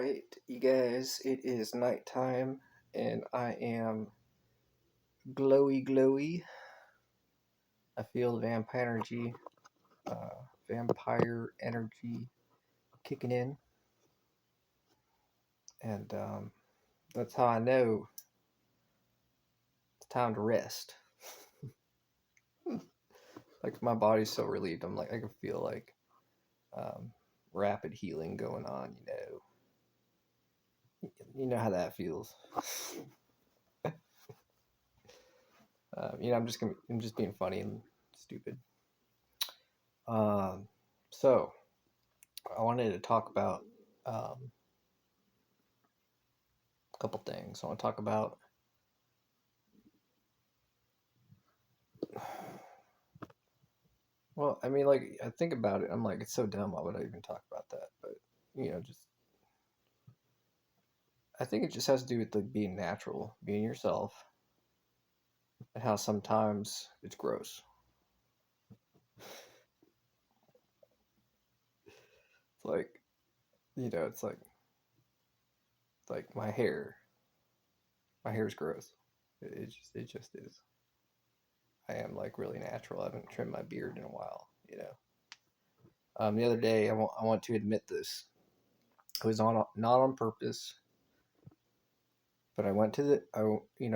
Alright, you guys, it is nighttime and I am glowy. I feel vampire energy kicking in, and that's how I know it's time to rest. Like my body's so relieved, I can feel like um, rapid healing going on. You know how that feels. I'm just being funny and stupid. Um, so I wanted to talk about a couple things. I want to talk about well, like I think about it, I'm like, it's so dumb. Why would I even talk about that? But just I think it just has to do with like being natural, being yourself, and how sometimes it's gross. It's like it's like my hair. My hair is gross. It just is. I am like really natural. I haven't trimmed my beard in a while. The other day, I want to admit this. It was not on purpose, but I went to I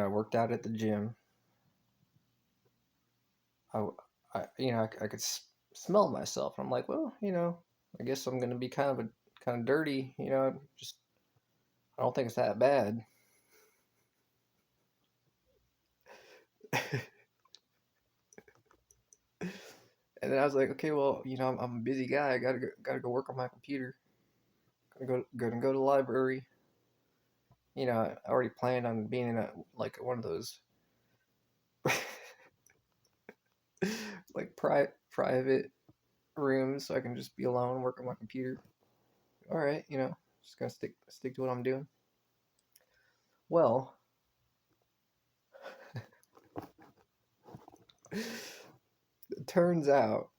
worked out at the gym. I, I could smell myself. I'm like, well, I guess I'm gonna be kind of dirty. Just I don't think it's that bad. And then I was like, okay, well, I'm a busy guy. I gotta go work on my computer. Gonna go to the library. I already planned on being in one of those like private rooms so I can just be alone and work on my computer. All right, just gonna stick to what I'm doing. Well, it turns out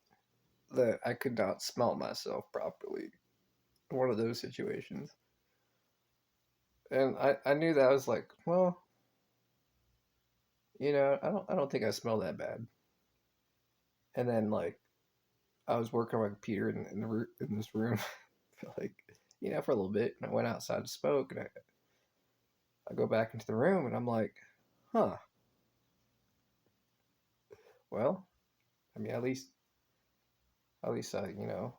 that I could not smell myself properly in one of those situations. And I knew that. I was like, well, I don't think I smell that bad. And then like I was working on my computer in this room for like for a little bit, and I went outside to smoke, and I go back into the room, and I'm like, huh, well, I mean, at least I you know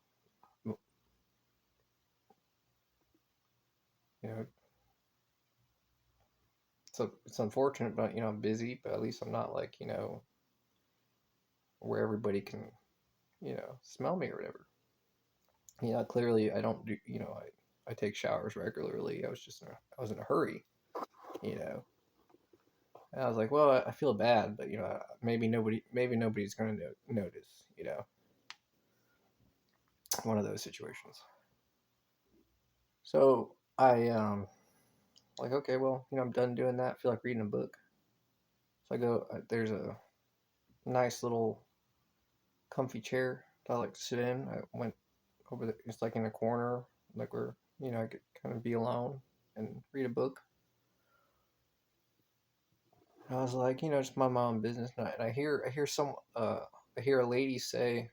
so it's unfortunate, but I'm busy, but at least I'm not like where everybody can smell me or whatever. Clearly I don't do I take showers regularly. I was in a hurry, you know. And I was like, well, I feel bad, but maybe nobody's going to notice, one of those situations. So I like, okay, well, I'm done doing that. I feel like reading a book. So I go. There's a nice little comfy chair that I like to sit in. I went over there. It's like in a corner, like where I could kind of be alone and read a book. And I was like, just mind my own business. And I hear a lady say,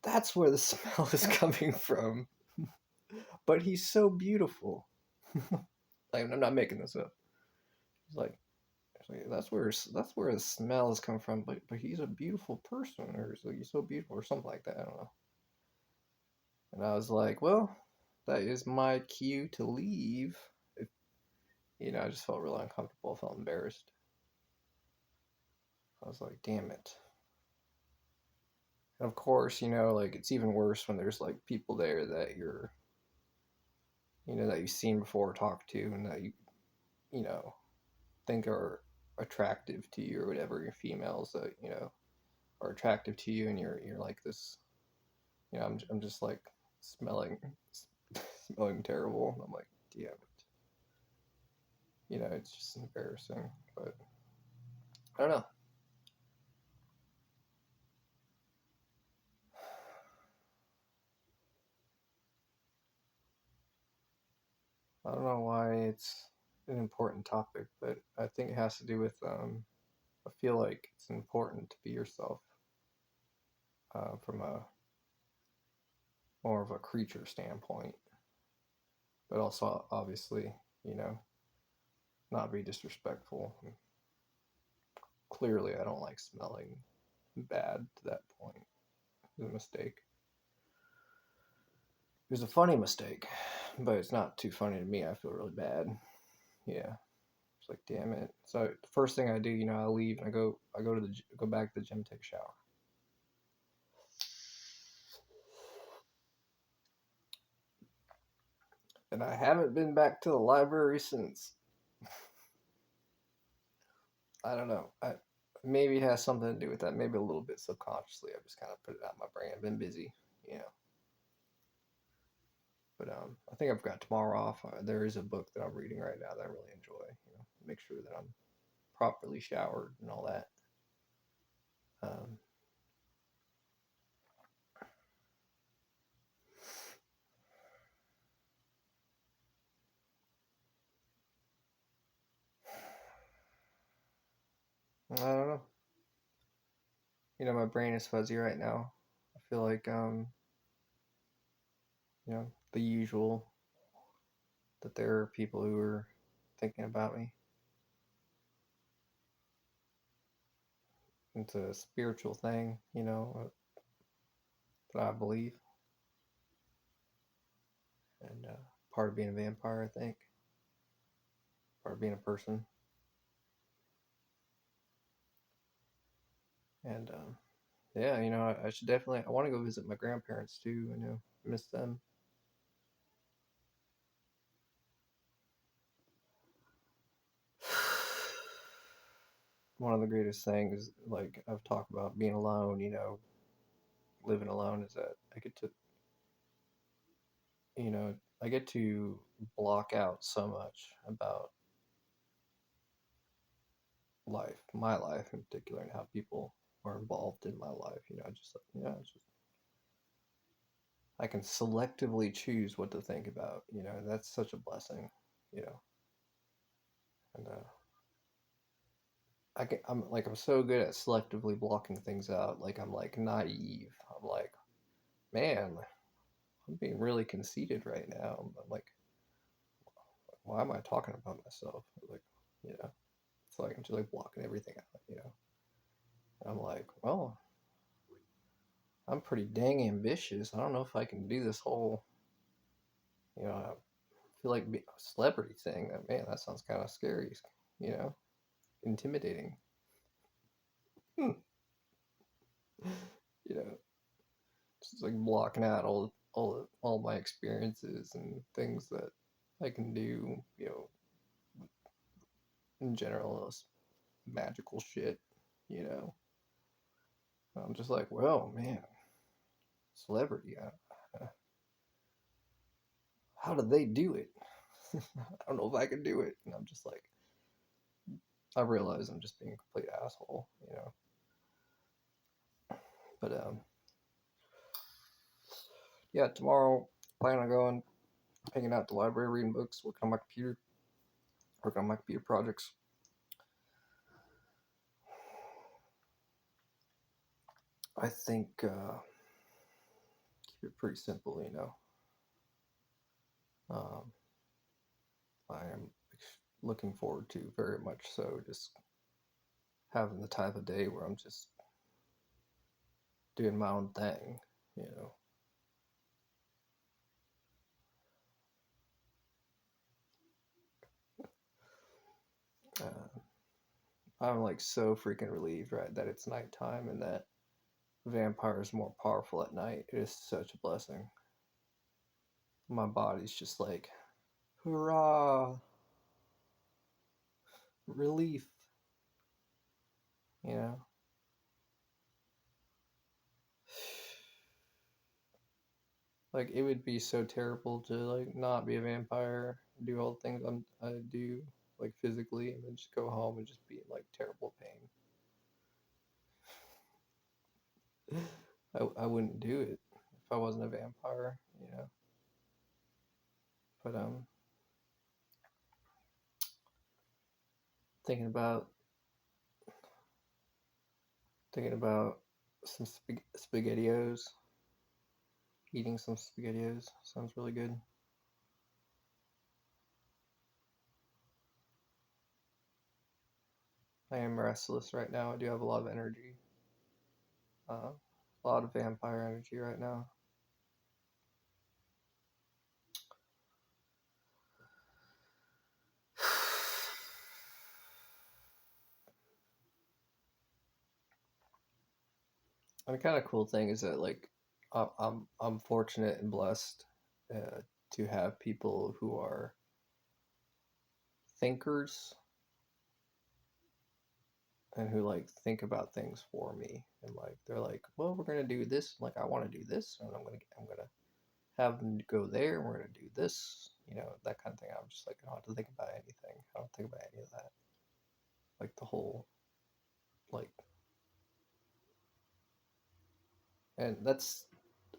"That's where the smell is coming from." But he's so beautiful. Like I'm not making this up. He's like, that's where the smells come from. But he's a beautiful person, or so he's so beautiful, or something like that. I don't know. And I was like, well, that is my cue to leave. If, I just felt really uncomfortable. I felt embarrassed. I was like, damn it. And of course, like it's even worse when there's like people there that that you've seen before, talked to, and that you know, think are attractive to you or whatever. Your females that are attractive to you, and you're like this. I'm just like smelling smelling terrible. I'm like, damn it. It's just embarrassing. But I don't know. I don't know why it's an important topic, but I think it has to do with I feel like it's important to be yourself from a more of a creature standpoint, but also obviously, you know, not be disrespectful. Clearly, I don't like smelling bad to that point. It was a mistake. It was a funny mistake, but it's not too funny to me. I feel really bad. Yeah, it's like damn it. So the first thing I do, you know, I leave and go back to the gym, take a shower. And I haven't been back to the library since. I don't know. Maybe it has something to do with that. Maybe a little bit subconsciously. I just kind of put it out of my brain. I've been busy, you know. But I think I've got tomorrow off. There is a book that I'm reading right now that I really enjoy. You know, make sure that I'm properly showered and all that. Um, I don't know. You know, my brain is fuzzy right now. I feel like you know, the usual that there are people who are thinking about me. It's a spiritual thing, you know, that I believe, and part of being a vampire, I think, part of being a person, and yeah, you know, I should definitely. I want to go visit my grandparents too. You know, miss them. One of the greatest things, like I've talked about being alone, you know, living alone, is that I get to, you know, I get to block out so much about life, my life in particular, and how people are involved in my life. You know, just you know, it's just I can selectively choose what to think about. You know, that's such a blessing. You know, and I'm so good at selectively blocking things out. Like I'm like naive. I'm like, man, I'm being really conceited right now. I'm like, why am I talking about myself? Like, you know, it's like I'm just like blocking everything out. You know, and I'm like, well, I'm pretty dang ambitious. I don't know if I can do this whole, you know, I feel like a celebrity thing. Man, that sounds kind of scary. You know, intimidating. Hmm. You know, just like blocking out all my experiences and things that I can do. You know, in general, magical shit. You know, I'm just like, well, man, celebrity. How did they do it? I don't know if I can do it. And I'm just like, I realize I'm just being a complete asshole. You know, but yeah, tomorrow plan on going, hanging out at the library, reading books, working on my computer projects. I think keep it pretty simple, you know. Um, I am looking forward to very much so just having the type of day where I'm just doing my own thing, you know. Uh, I'm like so freaking relieved, right, that it's nighttime and that vampire is more powerful at night. It is such a blessing. My body's just like, hurrah, relief, you know. Like it would be so terrible to like not be a vampire, do all the things I do like physically, and then just go home and just be in like terrible pain. I wouldn't do it if I wasn't a vampire, you know. But Thinking about thinking about some spaghettios. Eating some spaghettios sounds really good. I am restless right now. I do have a lot of energy. A lot of vampire energy right now. And the kind of cool thing is that like I'm fortunate and blessed to have people who are thinkers and who like think about things for me and like they're like, well, we're gonna do this. Like I want to do this, and I'm gonna have them go there, and we're gonna do this. You know, that kind of thing. I'm just like I don't have to think about anything. I don't think about any of that. Like the whole like, and that's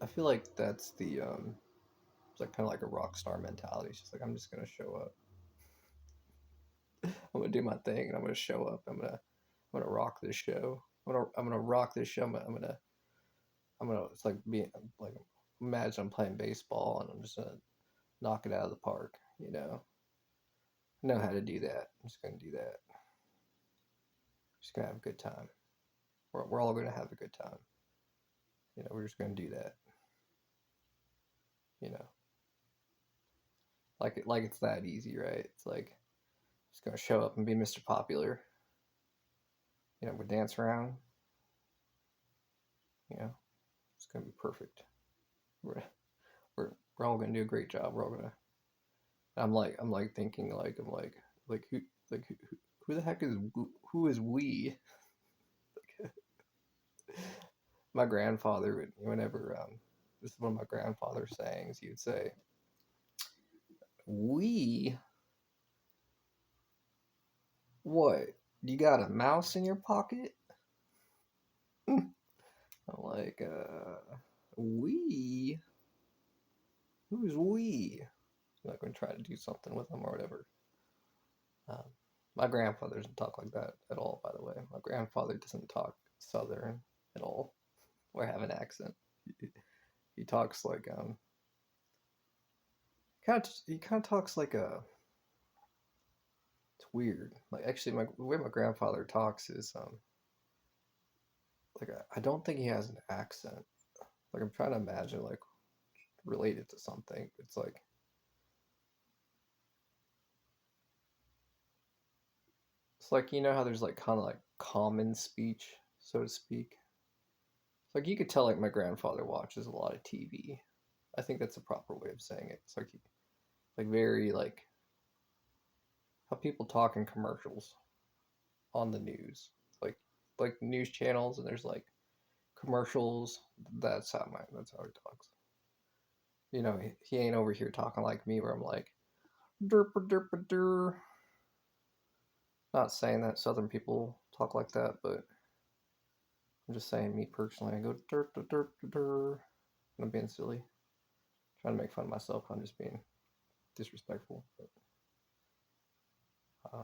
I feel like that's the it's like kind of like a rock star mentality. It's just like I'm just gonna show up. I'm gonna do my thing, and I'm gonna show up. I'm gonna rock this show. I'm gonna rock this show. I'm gonna. It's like being like imagine I'm playing baseball, and I'm just gonna knock it out of the park. You know, I know how to do that. I'm just gonna do that. Just gonna have a good time. We're all gonna have a good time. You know, we're just gonna do that. You know, like it's that easy, right? It's like just gonna show up and be Mr. Popular. You know, we dance around. You know, it's gonna be perfect. We're we're all gonna do a great job. We're all gonna. I'm like thinking like who like who the heck is who is we? My grandfather would whenever this is one of my grandfather's sayings. He would say, "We what? You got a mouse in your pocket?" I'm like, we? Who's we? I'm not going to try to do something with them or whatever. Um, my grandfather doesn't talk like that at all, by the way. My grandfather doesn't talk Southern at all or have an accent. He talks like he kind of talks like a it's weird. Like actually, the way my grandfather talks is like I don't think he has an accent. Like I'm trying to imagine like related to something. It's like you know how there's like kind of like common speech, so to speak. It's like you could tell like my grandfather watches a lot of TV. I think that's a proper way of saying it. It's like very like how people talk in commercials on the news. Like news channels and there's like commercials. That's how he talks. You know, he ain't over here talking like me where I'm like derp derp der. Not saying that Southern people talk like that, but I'm just saying me personally. I go derp derp der. I'm being silly, trying to make fun of myself. I'm just being disrespectful. But, uh,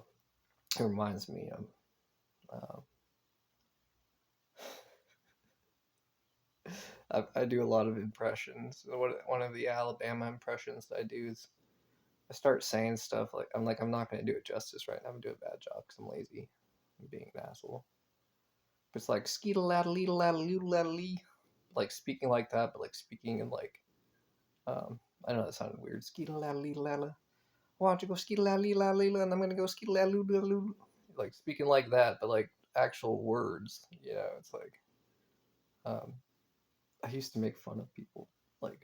it reminds me of. Uh, I do a lot of impressions. One of the Alabama impressions that I do is I start saying stuff like I'm not going to do it justice right now. I'm gonna do a bad job because I'm lazy. I'm being an asshole. But it's like skeetaladdle like speaking like that, but like speaking in like I know that sounded weird. Skeetaladdle. Why don't you go skeetaladdle and I'm gonna go skeetaladdle like speaking like that, but like actual words. You know, it's like um, I used to make fun of people, like,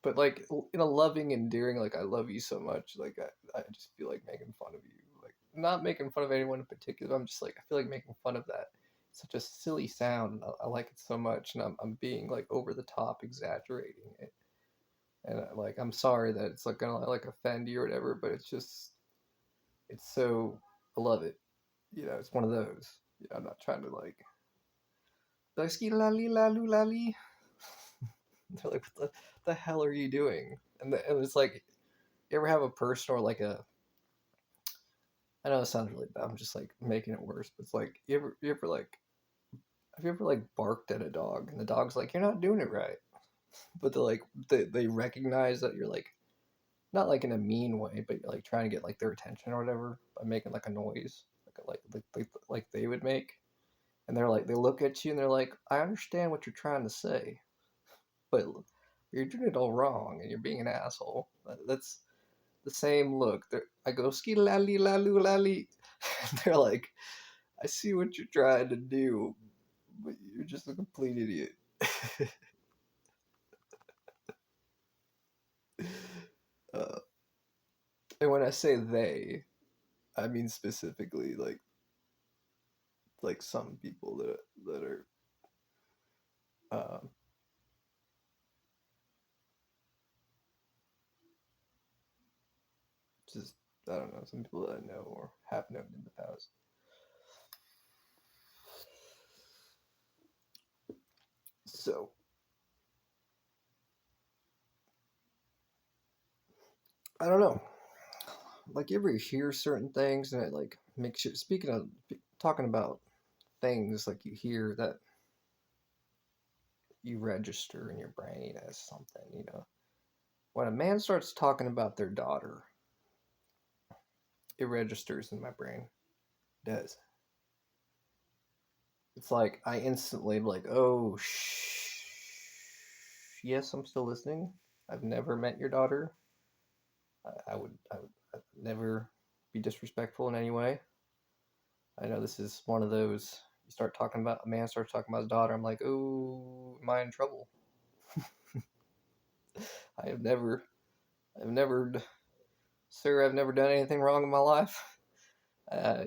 but like in a loving, endearing, like I love you so much. Like I just feel like making fun of you, like not making fun of anyone in particular. I'm just like I feel like making fun of that. It's such a silly sound. And I like it so much, and I'm being like over the top, exaggerating it. And like I'm sorry that it's like gonna like offend you or whatever, but it's so I love it. You know, it's one of those. You know, I'm not trying to like ski la li la lu la li. They're like, what the hell are you doing? And it's like, you ever have a person or like I know it sounds really bad. I'm just like making it worse. But it's like you ever like have you ever like barked at a dog and the dog's like, you're not doing it right. But they're like they recognize that you're like not like in a mean way, but you're like trying to get like their attention or whatever by making like a noise like they would make. And they're like they look at you and they're like, I understand what you're trying to say, but you're doing it all wrong and you're being an asshole. That's the same look. I go ski lally lalu lally. They're like, I see what you're trying to do, but you're just a complete idiot. uh, and when I say they, I mean specifically like some people that are um, just I don't know some people that I know or have known in the past. So I don't know. Like you ever hear certain things and it like makes you speaking of talking about things like you hear that you register in your brain as something, you know. When a man starts talking about their daughter, it registers in my brain. It does. It's like I instantly am like, oh, yes, I'm still listening. I've never met your daughter. I'd never be disrespectful in any way. I know this is one of those. You start talking about a man starts talking about his daughter. I'm like, oh, am I in trouble? I've never, sir, I've never done anything wrong in my life.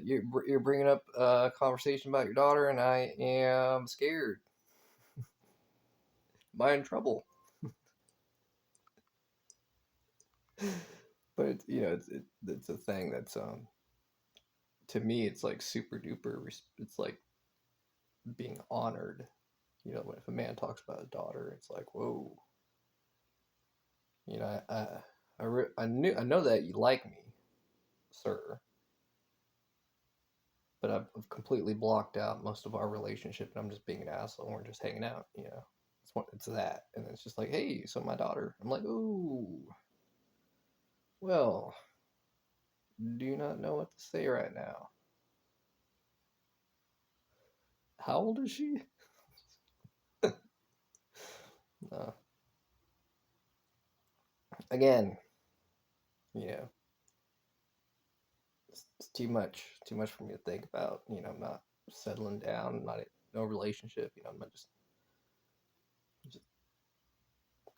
You're bringing up a conversation about your daughter, and I am scared. Am I in trouble? But you know, it's a thing that's to me, it's like super duper. It's like being honored. You know, if a man talks about his daughter, it's like whoa. You know, I know that you like me, sir, but I've completely blocked out most of our relationship, and I'm just being an asshole. And we're just hanging out. You know, it's that, and it's just like, hey, so my daughter. I'm like, ooh, well, do not know what to say right now. How old is she? No. Again, you know, it's too much for me to think about. You know, I'm not settling down, not no relationship. You know, I'm not just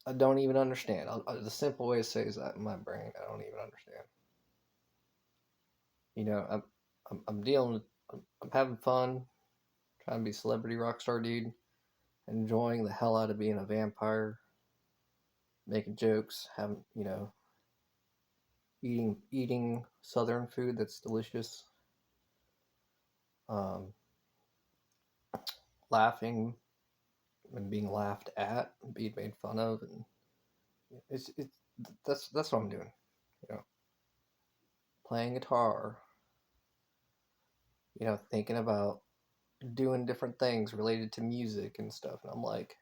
I don't even understand. The simple way to say is that in my brain, I don't even understand. You know, I'm dealing with, I'm having fun, trying to be a celebrity rock star dude, enjoying the hell out of being a vampire, making jokes, having, you know, eating southern food that's delicious, um, laughing and being laughed at, being made fun of, and it's that's what I'm doing. You know, playing guitar, you know, thinking about doing different things related to music and stuff, and I'm like,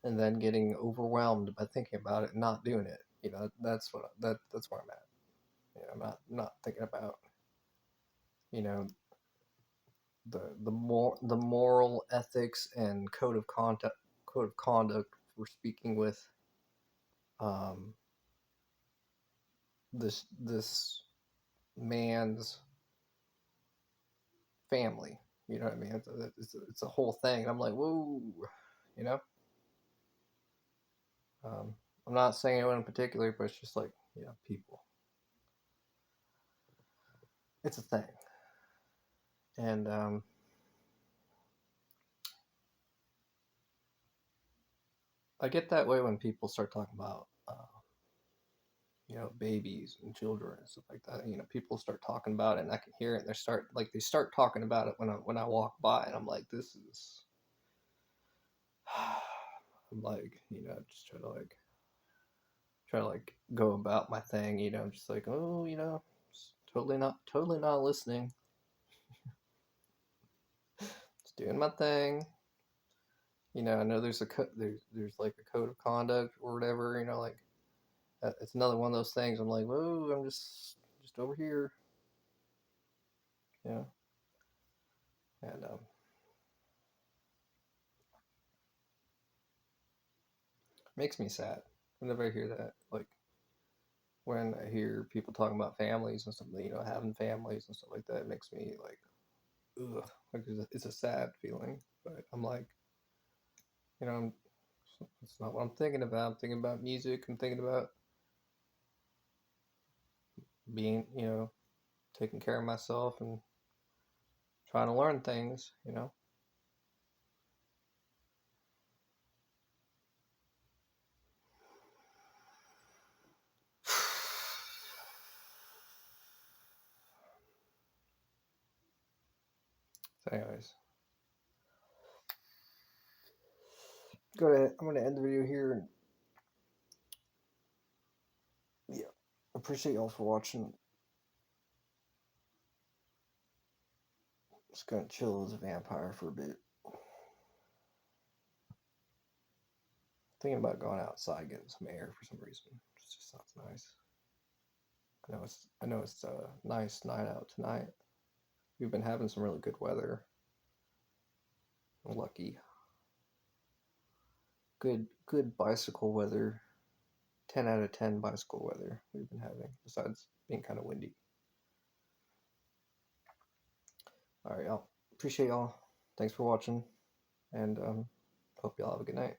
and then getting overwhelmed by thinking about it and not doing it. You know, that's where I'm at. You know, I'm not thinking about you know the moral ethics and code of conduct we're speaking with um, this man's family. You know what I mean? It's a whole thing. I'm like, whoa, you know. Um, I'm not saying anyone in particular, but it's just like you know, people. It's a thing, and I get that way when people start talking about you know babies and children and stuff like that. You know, people start talking about it, and I can hear it. And they start talking about it when I walk by, and I'm like, this is. I'm like, you know, just try to like go about my thing. You know, just like, oh, you know, just totally not listening. Just doing my thing. I know there's like a code of conduct or whatever. Like it's another one of those things. I'm like, whoa, I'm just over here. Yeah, and makes me sad whenever I hear that. Like when I hear people talking about families and something, having families and stuff like that, it makes me like, ugh, like it's a sad feeling. But I'm like, you know, it's not what I'm thinking about. I'm thinking about music. I'm thinking about being, taking care of myself and trying to learn things. So, anyways, I'm gonna end the video here, and yeah, appreciate y'all for watching. Just gonna chill as a vampire for a bit. Thinking about going outside, getting some air for some reason. It just sounds nice. I know it's a nice night out tonight. We've been having some really good weather. I'm lucky. Good bicycle weather. 10 out of 10 bicycle weather we've been having, besides being kind of windy. All right, y'all. Appreciate y'all. Thanks for watching, and hope y'all have a good night.